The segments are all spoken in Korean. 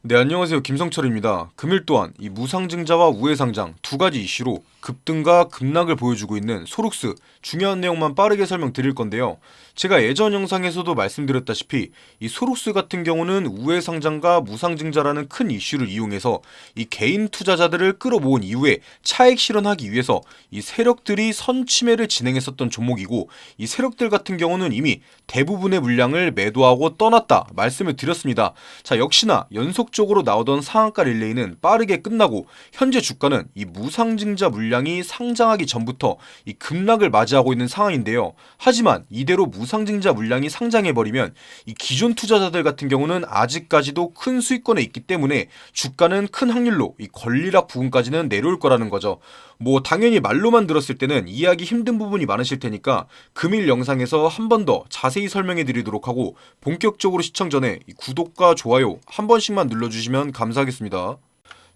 네, 안녕하세요. 김성철입니다. 금일 또한 이 무상증자와 우회상장 두 가지 이슈로 급등과 급락을 보여주고 있는 소룩스, 중요한 내용만 빠르게 설명드릴 건데요. 제가 예전 영상에서도 말씀드렸다시피 이 소룩스 같은 경우는 우회상장과 무상증자라는 큰 이슈를 이용해서 이 개인 투자자들을 끌어모은 이후에 차익 실현하기 위해서 이 세력들이 선취매를 진행했었던 종목이고, 이 세력들 같은 경우는 이미 대부분의 물량을 매도하고 떠났다 말씀을 드렸습니다. 자, 역시나 연속적으로 나오던 상한가 릴레이는 빠르게 끝나고 현재 주가는 이 무상증자 물량이 상장하기 전부터 이 급락을 맞이하고 있는 상황인데요. 하지만 이대로 무상증자 물량이 상장해버리면 이 기존 투자자들 같은 경우는 아직까지도 큰 수익권에 있기 때문에 주가는 큰 확률로 이 권리락 부분까지는 내려올 거라는 거죠. 뭐 당연히 말로만 들었을 때는 이해하기 힘든 부분이 많으실 테니까 금일 영상에서 한 번 더 자세히 설명해 드리도록 하고, 본격적으로 시청 전에 이 구독과 좋아요 한 번씩만 눌러주시면 감사하겠습니다.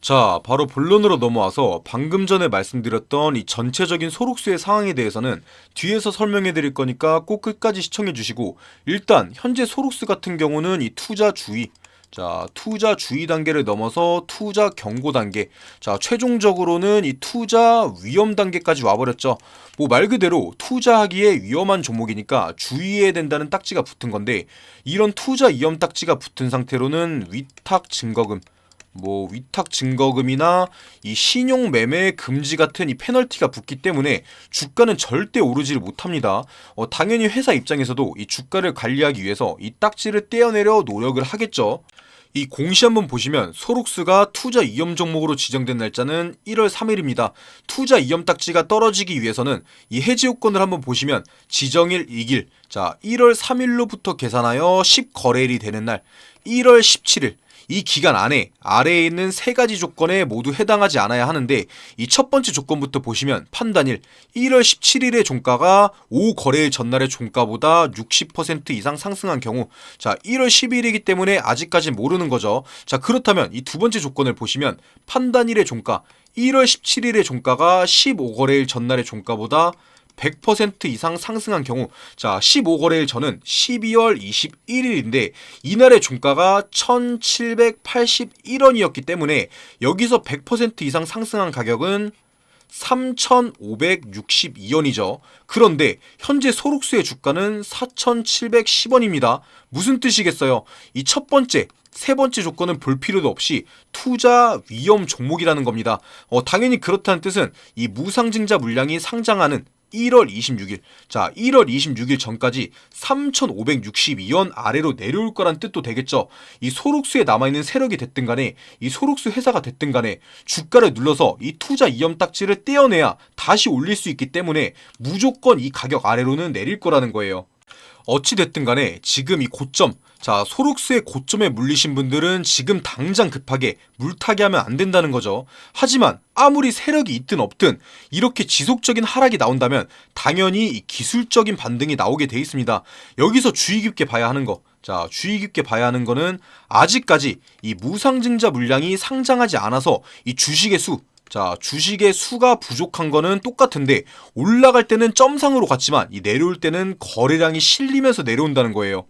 자, 바로 본론으로 넘어와서 방금 전에 말씀드렸던 이 전체적인 소록수의 상황에 대해서는 뒤에서 설명해 드릴 거니까 꼭 끝까지 시청해 주시고, 일단 현재 소록수 같은 경우는 이 투자 주의, 자, 투자 주의 단계를 넘어서 투자 경고 단계, 자, 최종적으로는 이 투자 위험 단계까지 와버렸죠. 뭐 말 그대로 투자하기에 위험한 종목이니까 주의해야 된다는 딱지가 붙은 건데, 이런 투자 위험 딱지가 붙은 상태로는 위탁 증거금, 뭐 위탁 증거금이나 이 신용 매매 금지 같은 이 페널티가 붙기 때문에 주가는 절대 오르지를 못합니다. 당연히 회사 입장에서도 이 주가를 관리하기 위해서 이 딱지를 떼어내려 노력을 하겠죠. 이 공시 한번 보시면 소록스가 투자 위험 종목으로 지정된 날짜는 1월 3일입니다. 투자 위험 딱지가 떨어지기 위해서는 이 해지 요건을 한번 보시면 지정일 2일, 자 1월 3일로부터 계산하여 10거래일이 되는 날 1월 17일, 이 기간 안에 아래에 있는 세 가지 조건에 모두 해당하지 않아야 하는데, 이 첫 번째 조건부터 보시면 판단일 1월 17일의 종가가 5거래일 전날의 종가보다 60% 이상 상승한 경우, 자 1월 10일이기 때문에 아직까지 모르는 거죠. 자, 그렇다면 이 두 번째 조건을 보시면 판단일의 종가 1월 17일의 종가가 15거래일 전날의 종가보다 100% 이상 상승한 경우, 자 15거래일 전은 12월 21일인데 이날의 종가가 1781원이었기 때문에 여기서 100% 이상 상승한 가격은 3,562원이죠. 그런데 현재 소록수의 주가는 4,710원입니다. 무슨 뜻이겠어요? 이 첫 번째, 세 번째 조건은 볼 필요도 없이 투자 위험 종목이라는 겁니다. 당연히 그렇다는 뜻은 이 무상증자 물량이 상장하는 1월 26일, 자 1월 26일 전까지 3,562원 아래로 내려올 거란 뜻도 되겠죠. 이 소록수에 남아있는 세력이 됐든 간에 이 소록수 회사가 됐든 간에 주가를 눌러서 이 투자 위험 딱지를 떼어내야 다시 올릴 수 있기 때문에 무조건 이 가격 아래로는 내릴 거라는 거예요. 어찌됐든 간에 지금 이 고점, 자 소록스의 고점에 물리신 분들은 지금 당장 급하게 물타기 하면 안 된다는 거죠. 하지만 아무리 세력이 있든 없든 이렇게 지속적인 하락이 나온다면 당연히 이 기술적인 반등이 나오게 돼 있습니다. 여기서 주의 깊게 봐야 하는 거, 자 주의 깊게 봐야 하는 거는 아직까지 이 무상증자 물량이 상장하지 않아서 이 주식의 수, 자 주식의 수가 부족한 거는 똑같은데 올라갈 때는 점상으로 갔지만 이 내려올 때는 거래량이 실리면서 내려온다는 거예요.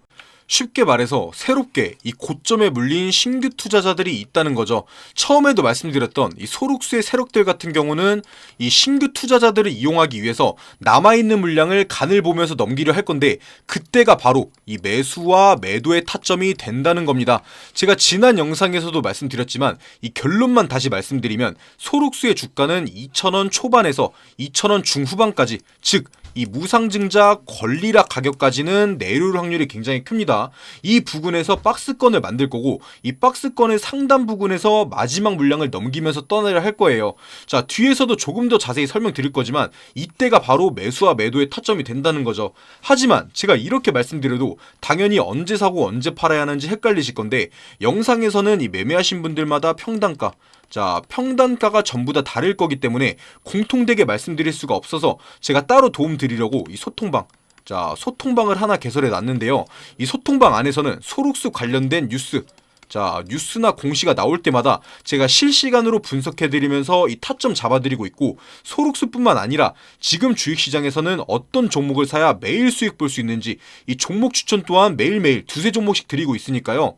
쉽게 말해서 새롭게 이 고점에 물린 신규 투자자들이 있다는 거죠. 처음에도 말씀드렸던 이 소록수의 세력들 같은 경우는 이 신규 투자자들을 이용하기 위해서 남아있는 물량을 간을 보면서 넘기려 할 건데, 그때가 바로 이 매수와 매도의 타점이 된다는 겁니다. 제가 지난 영상에서도 말씀드렸지만 이 결론만 다시 말씀드리면 소록수의 주가는 2,000원 초반에서 2,000원 중후반까지, 즉 이 무상증자 권리락 가격까지는 내려올 확률이 굉장히 큽니다. 이 부근에서 박스권을 만들 거고 이 박스권의 상단 부근에서 마지막 물량을 넘기면서 떠나려 할 거예요. 자, 뒤에서도 조금 더 자세히 설명드릴 거지만 이때가 바로 매수와 매도의 타점이 된다는 거죠. 하지만 제가 이렇게 말씀드려도 당연히 언제 사고 언제 팔아야 하는지 헷갈리실 건데, 영상에서는 이 매매하신 분들마다 평단가, 자 평단가가 전부 다 다를 거기 때문에 공통되게 말씀드릴 수가 없어서 제가 따로 도움 드리려고 이 소통방, 자 소통방을 하나 개설해 놨는데요. 이 소통방 안에서는 소록수 관련된 뉴스, 자 뉴스나 공시가 나올 때마다 제가 실시간으로 분석해드리면서 이 타점 잡아드리고 있고, 소록수뿐만 아니라 지금 주식시장에서는 어떤 종목을 사야 매일 수익 볼 수 있는지 이 종목 추천 또한 매일매일 두세 종목씩 드리고 있으니까요.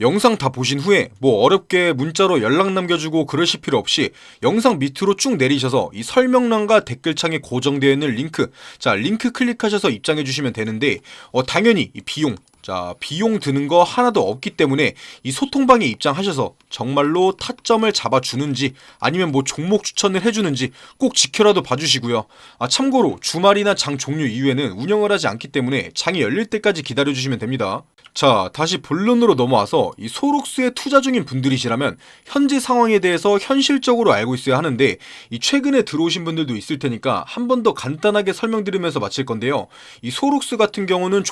영상 다 보신 후에 뭐 어렵게 문자로 연락 남겨주고 그러실 필요 없이 영상 밑으로 쭉 내리셔서 이 설명란과 댓글창에 고정되어 있는 링크, 자 링크 클릭하셔서 입장해 주시면 되는데 당연히 이 비용 드는 거 하나도 없기 때문에 이 소통방에 입장하셔서 정말로 타점을 잡아주는지 아니면 뭐 종목 추천을 해주는지 꼭 지켜라도 봐주시고요. 참고로 주말이나 장 종료 이후에는 운영을 하지 않기 때문에 장이 열릴 때까지 기다려주시면 됩니다. 자, 다시 본론으로 넘어와서 이 소록스에 투자 중인 분들이시라면 현재 상황에 대해서 현실적으로 알고 있어야 하는데 이 최근에 들어오신 분들도 있을 테니까 한 번 더 간단하게 설명드리면서 마칠 건데요. 이 소록스 같은 경우는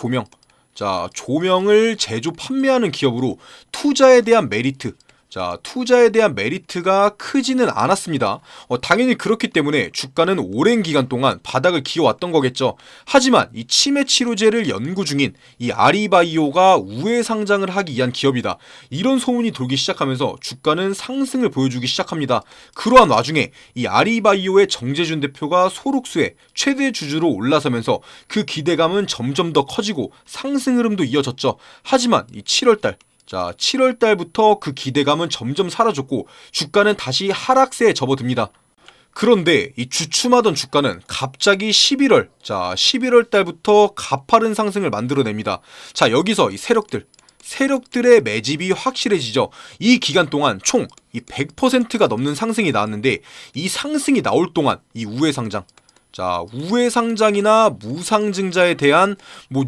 조명을 제조 판매하는 기업으로 투자에 대한 메리트가 크지는 않았습니다. 당연히 그렇기 때문에 주가는 오랜 기간 동안 바닥을 기어왔던 거겠죠. 하지만 이 치매 치료제를 연구 중인 이 아리바이오가 우회 상장을 하기 위한 기업이다, 이런 소문이 돌기 시작하면서 주가는 상승을 보여주기 시작합니다. 그러한 와중에 이 아리바이오의 정재준 대표가 소록스의 최대 주주로 올라서면서 그 기대감은 점점 더 커지고 상승 흐름도 이어졌죠. 하지만 이 7월달부터 그 기대감은 점점 사라졌고 주가는 다시 하락세에 접어듭니다. 그런데 이 주춤하던 주가는 갑자기 11월 달부터 가파른 상승을 만들어냅니다. 자, 여기서 이 세력들의 매집이 확실해지죠. 이 기간 동안 총 이 100%가 넘는 상승이 나왔는데 이 상승이 나올 동안 이 우회상장이나 무상증자에 대한 뭐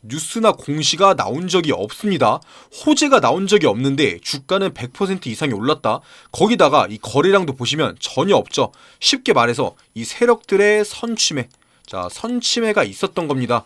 뉴스나 공시가 나온 적이 없습니다. 호재가 나온 적이 없는데 주가는 100% 이상이 올랐다. 거기다가 이 거래량도 보시면 전혀 없죠. 쉽게 말해서 이 세력들의 선취매가 있었던 겁니다.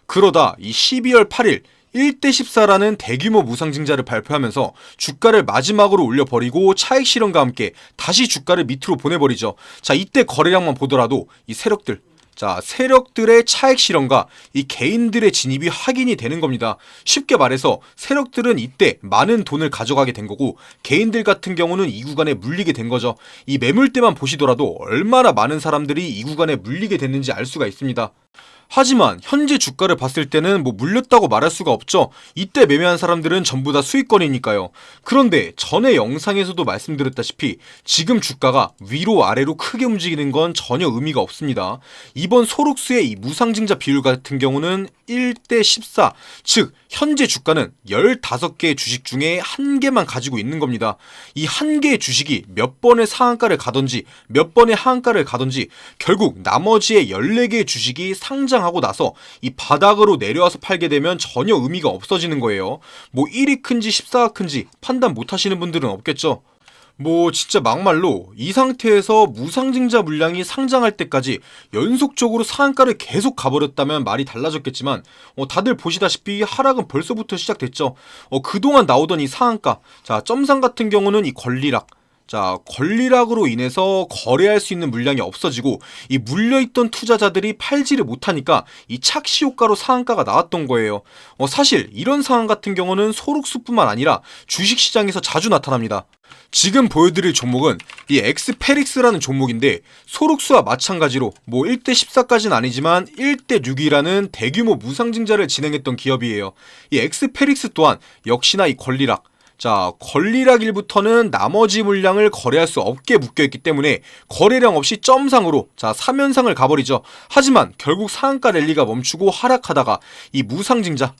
그러다 이 12월 8일 1대14라는 대규모 무상증자를 발표하면서 주가를 마지막으로 올려버리고 차익 실현과 함께 다시 주가를 밑으로 보내버리죠. 자, 이때 거래량만 보더라도 이 세력들의 차익 실현과 이 개인들의 진입이 확인이 되는 겁니다. 쉽게 말해서 세력들은 이때 많은 돈을 가져가게 된 거고 개인들 같은 경우는 이 구간에 물리게 된 거죠. 이 매물대만 보시더라도 얼마나 많은 사람들이 이 구간에 물리게 됐는지 알 수가 있습니다. 하지만 현재 주가를 봤을 때는 뭐 물렸다고 말할 수가 없죠. 이때 매매한 사람들은 전부 다 수익권이니까요. 그런데 전에 영상에서도 말씀드렸다시피 지금 주가가 위로 아래로 크게 움직이는 건 전혀 의미가 없습니다. 이번 소록스의 이 무상증자 비율 같은 경우는 1대14, 즉 현재 주가는 15개의 주식 중에 1개만 가지고 있는 겁니다. 이 1개의 주식이 몇 번의 상한가를 가든지 몇 번의 하한가를 가든지 결국 나머지의 14개의 주식이 상장하고 나서 이 바닥으로 내려와서 팔게 되면 전혀 의미가 없어지는 거예요. 뭐 1이 큰지 14가 큰지 판단 못 하시는 분들은 없겠죠. 뭐 진짜 막말로 이 상태에서 무상증자 물량이 상장할 때까지 연속적으로 상한가를 계속 가버렸다면 말이 달라졌겠지만 다들 보시다시피 하락은 벌써부터 시작됐죠. 그동안 나오던 이 상한가, 자 점상 같은 경우는 이 권리락으로 인해서 거래할 수 있는 물량이 없어지고 이 물려있던 투자자들이 팔지를 못하니까 이 착시 효과로 상한가가 나왔던 거예요. 사실 이런 상황 같은 경우는 소록스뿐만 아니라 주식시장에서 자주 나타납니다. 지금 보여드릴 종목은 이 엑스페릭스라는 종목인데 소록스와 마찬가지로 뭐 1대14까지는 아니지만 1대6이라는 대규모 무상증자를 진행했던 기업이에요. 이 엑스페릭스 또한 역시나 이 권리락일부터는 나머지 물량을 거래할 수 없게 묶여있기 때문에 거래량 없이 점상으로 3연상을 가버리죠. 하지만 결국 상한가 랠리가 멈추고 하락하다가 이 무상증자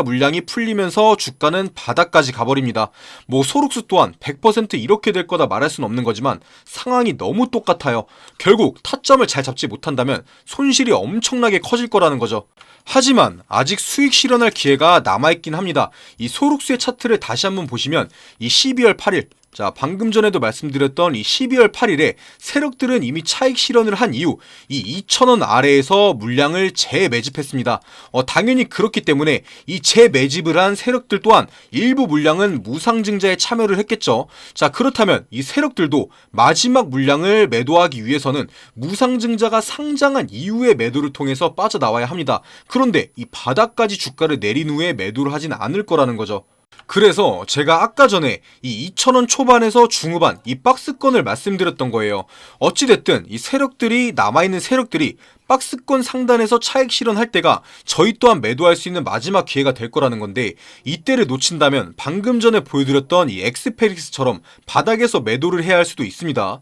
물량이 풀리면서 주가는 바닥까지 가버립니다. 뭐 소록스 또한 100% 이렇게 될 거다 말할 수는 없는 거지만 상황이 너무 똑같아요. 결국 타점을 잘 잡지 못한다면 손실이 엄청나게 커질 거라는 거죠. 하지만 아직 수익 실현할 기회가 남아있긴 합니다. 이 소록스의 차트를 다시 한번 보시면 이 12월 8일, 방금 전에도 말씀드렸던 이 12월 8일에 세력들은 이미 차익 실현을 한 이후 이 2,000원 아래에서 물량을 재매집했습니다. 당연히 그렇기 때문에 이 재매집을 한 세력들 또한 일부 물량은 무상증자에 참여를 했겠죠. 그렇다면 이 세력들도 마지막 물량을 매도하기 위해서는 무상증자가 상장한 이후의 매도를 통해서 빠져나와야 합니다. 그런데 이 바닥까지 주가를 내린 후에 매도를 하진 않을 거라는 거죠. 그래서 제가 아까 전에 이 2,000원 초반에서 중후반 이 박스권을 말씀드렸던 거예요. 어찌됐든 이 남아있는 세력들이 박스권 상단에서 차익 실현할 때가 저희 또한 매도할 수 있는 마지막 기회가 될 거라는 건데, 이때를 놓친다면 방금 전에 보여드렸던 이 엑스페릭스처럼 바닥에서 매도를 해야 할 수도 있습니다.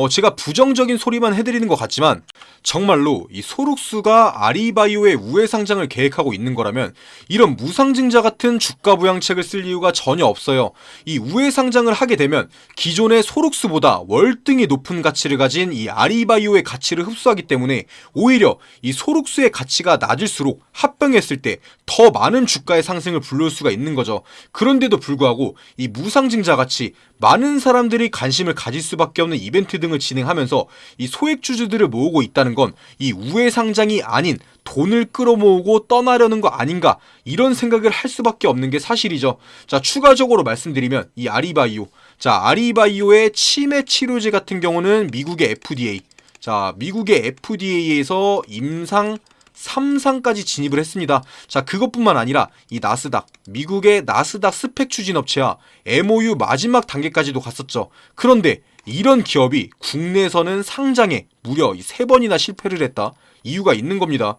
제가 부정적인 소리만 해드리는 것 같지만 정말로 이 소룩스가 아리바이오의 우회 상장을 계획하고 있는 거라면 이런 무상증자 같은 주가 부양책을 쓸 이유가 전혀 없어요. 이 우회 상장을 하게 되면 기존의 소룩스보다 월등히 높은 가치를 가진 이 아리바이오의 가치를 흡수하기 때문에 오히려 이 소룩스의 가치가 낮을수록 합병했을 때 더 많은 주가의 상승을 불러올 수가 있는 거죠. 그런데도 불구하고 이 무상증자 같이 많은 사람들이 관심을 가질 수밖에 없는 이벤트 등을 진행하면서 이 소액주주들을 모으고 있다는 건 이 우회 상장이 아닌 돈을 끌어모으고 떠나려는 거 아닌가, 이런 생각을 할 수밖에 없는 게 사실이죠. 자, 추가적으로 말씀드리면 이 아리바이오, 자, 아리바이오의 치매 치료제 같은 경우는 미국의 FDA, 자, 미국의 FDA에서 임상 3상까지 진입을 했습니다. 자, 그것뿐만 아니라 이 나스닥, 미국의 나스닥 스펙 추진 업체와 MOU 마지막 단계까지도 갔었죠. 그런데 이런 기업이 국내에서는 상장에 무려 3번이나 실패를 했다. 이유가 있는 겁니다.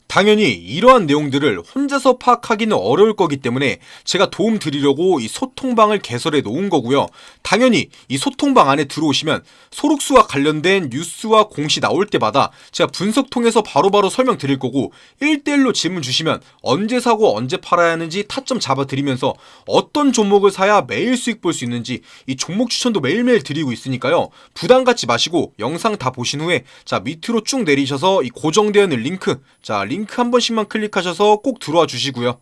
당연히 이러한 내용들을 혼자서 파악하기는 어려울 거기 때문에 제가 도움 드리려고 이 소통방을 개설해 놓은 거고요. 당연히 이 소통방 안에 들어오시면 소룩스와 관련된 뉴스와 공시 나올 때마다 제가 분석 통해서 바로바로 설명드릴 거고, 1대1로 질문 주시면 언제 사고 언제 팔아야 하는지 타점 잡아드리면서 어떤 종목을 사야 매일 수익 볼 수 있는지 이 종목 추천도 매일매일 드리고 있으니까요. 부담 갖지 마시고 영상 다 보신 후에 자, 밑으로 쭉 내리셔서 이 고정되어 있는 링크, 자, 링크 한 번씩만 클릭하셔서 꼭 들어와 주시고요.